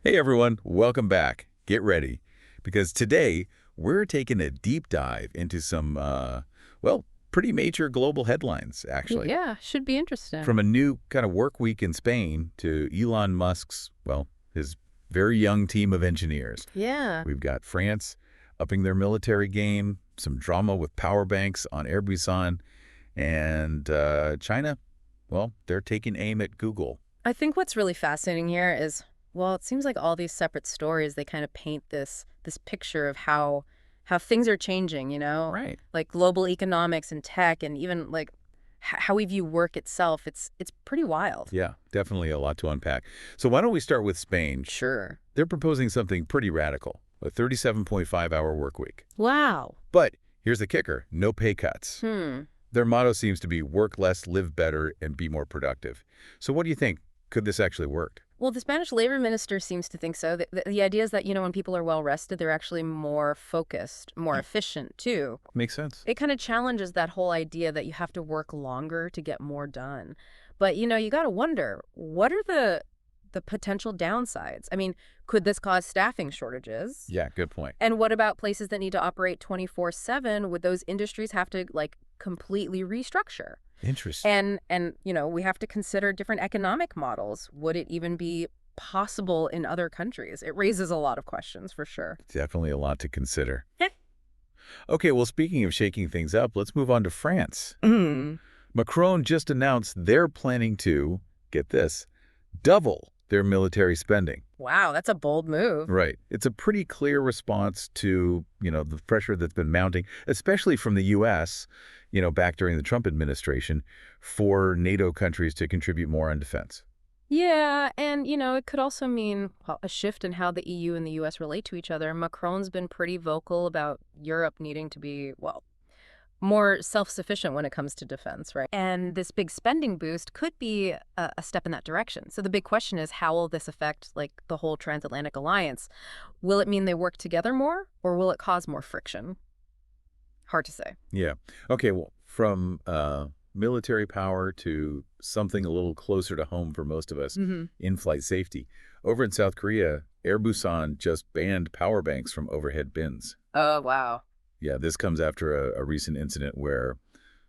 Hey everyone, welcome back. Get ready, because today we're taking a deep dive into some, well, pretty major global headlines, actually. Yeah, should be interesting. From a new kind of work week in Spain to Elon Musk's, well, his very young team of engineers. Yeah. We've got France upping their military game, some drama with power banks on Air Busan, and China, well, they're taking aim at Google. I think what's really fascinating here is, well, it seems like all these separate stories, they kind of paint this picture of how things are changing, Right. Like global economics and tech and even like how we view work itself. It's pretty wild. Yeah, definitely a lot to unpack. So why don't we start with Spain? Sure. They're proposing something pretty radical, a 37.5-hour work week. Wow. But here's the kicker, no pay cuts. Hmm. Their motto seems to be work less, live better, and be more productive. So what do you think? Could this actually work? Well, the Spanish labor minister seems to think so. The idea is that, when people are well rested, they're actually more focused, more efficient too. Makes sense. It kind of challenges that whole idea that you have to work longer to get more done. But, you got to wonder, what are the potential downsides? I mean, could this cause staffing shortages? Yeah, good point. And what about places that need to operate 24/7? Would those industries have to like completely restructure? Interesting. And we have to consider different economic models. Would it even be possible in other countries? It raises a lot of questions for sure. Definitely a lot to consider. Okay, well, speaking of shaking things up, let's move on to France. Mm. Macron just announced they're planning to, get this, double their military spending. Wow, that's a bold move. Right. It's a pretty clear response to, the pressure that's been mounting, especially from the U.S., back during the Trump administration, for NATO countries to contribute more on defense. Yeah, and it could also mean a shift in how the EU and the US relate to each other. Macron's been pretty vocal about Europe needing to be, well, more self-sufficient when it comes to defense, right? And this big spending boost could be a step in that direction. So the big question is, how will this affect like the whole transatlantic alliance? Will it mean they work together more, or will it cause more friction? Hard to say. Yeah. Okay, well, from military power to something a little closer to home for most of us, Hmm. in-flight safety. Over in South Korea, Air Busan just banned power banks from overhead bins. Oh, wow. Yeah, this comes after a recent incident where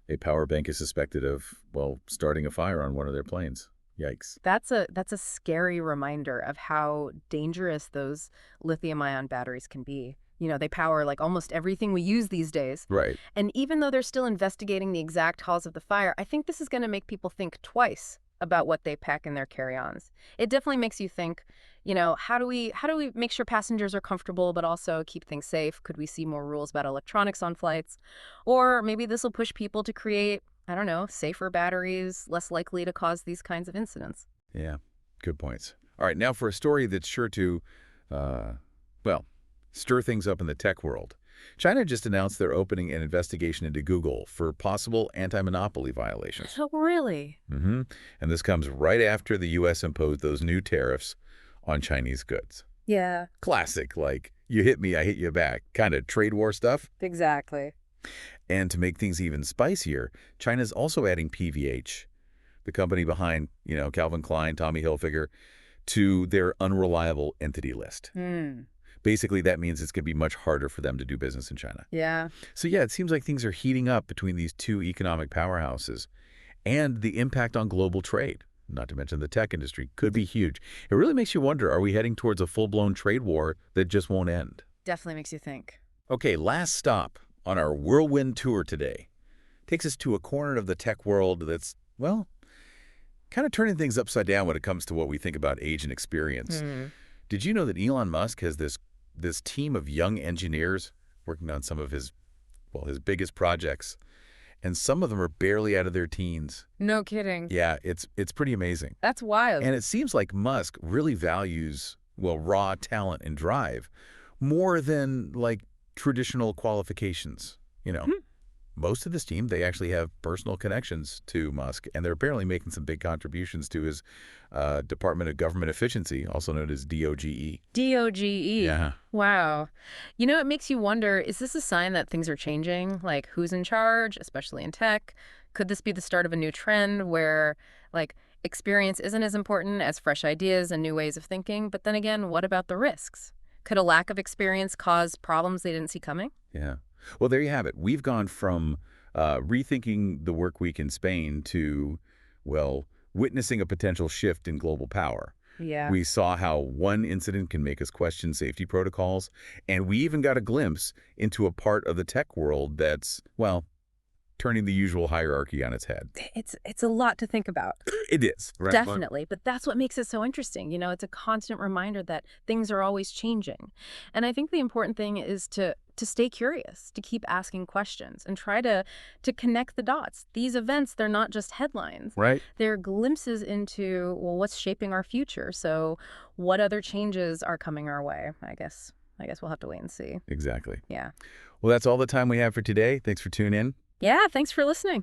a power bank is suspected of, well, starting a fire on one of their planes. Yikes. That's a scary reminder of how dangerous those lithium-ion batteries can be. They power like almost everything we use these days. Right. And even though they're still investigating the exact cause of the fire, I think this is going to make people think twice about what they pack in their carry-ons. It definitely makes you think, how do we make sure passengers are comfortable but also keep things safe? Could we see more rules about electronics on flights? Or maybe this will push people to create, I don't know, safer batteries, less likely to cause these kinds of incidents. Yeah, good points. All right, now for a story that's sure to, well, stir things up in the tech world. China just announced they're opening an investigation into Google for possible anti-monopoly violations. Oh, really? Hmm. And this comes right after the U.S. imposed those new tariffs on Chinese goods. Yeah, Classic, like, you hit me, I hit you back, kind of trade war stuff. exactly. And to make things even spicier, China's also adding PVH, the company behind, Calvin Klein, Tommy Hilfiger, to their unreliable entity list. Hmm. Basically, that means it's going to be much harder for them to do business in China. Yeah. So yeah, it seems like things are heating up between these two economic powerhouses, and the impact on global trade, not to mention the tech industry, could be huge. It really makes you wonder, are we heading towards a full-blown trade war that just won't end? Definitely makes you think. Okay, last stop on our whirlwind tour today takes us to a corner of the tech world that's, well, kind of turning things upside down when it comes to what we think about age and experience. Hmm. Did you know that Elon Musk has this team of young engineers working on some of his biggest projects, and some of them are barely out of their teens? No kidding. Yeah, it's pretty amazing. That's wild. And it seems like Musk really values, well, raw talent and drive more than like traditional qualifications, Hmm. Most of this team, they actually have personal connections to Musk, and they're apparently making some big contributions to his Department of Government Efficiency, also known as DOGE. DOGE. Yeah. Wow. It makes you wonder, is this a sign that things are changing? Like, who's in charge, especially in tech? Could this be the start of a new trend where, like, Experience isn't as important as fresh ideas and new ways of thinking, but then again, what about the risks? Could a lack of experience cause problems they didn't see coming? Yeah. Well, there you have it. We've gone from rethinking the work week in Spain to, well, witnessing a potential shift in global power. Yeah. We saw how one incident can make us question safety protocols, and we even got a glimpse into a part of the tech world that's, well, turning the usual hierarchy on its head. It's a lot to think about. It is, right? Definitely, but that's what makes it so interesting. It's a constant reminder that things are always changing. And I think the important thing is to stay curious, to keep asking questions and try to connect the dots. These events, they're not just headlines. Right? They're glimpses into, well, what's shaping our future. So, what other changes are coming our way? I guess we'll have to wait and see. Exactly. Yeah. Well, that's all the time we have for today. Thanks for tuning in. Yeah, thanks for listening.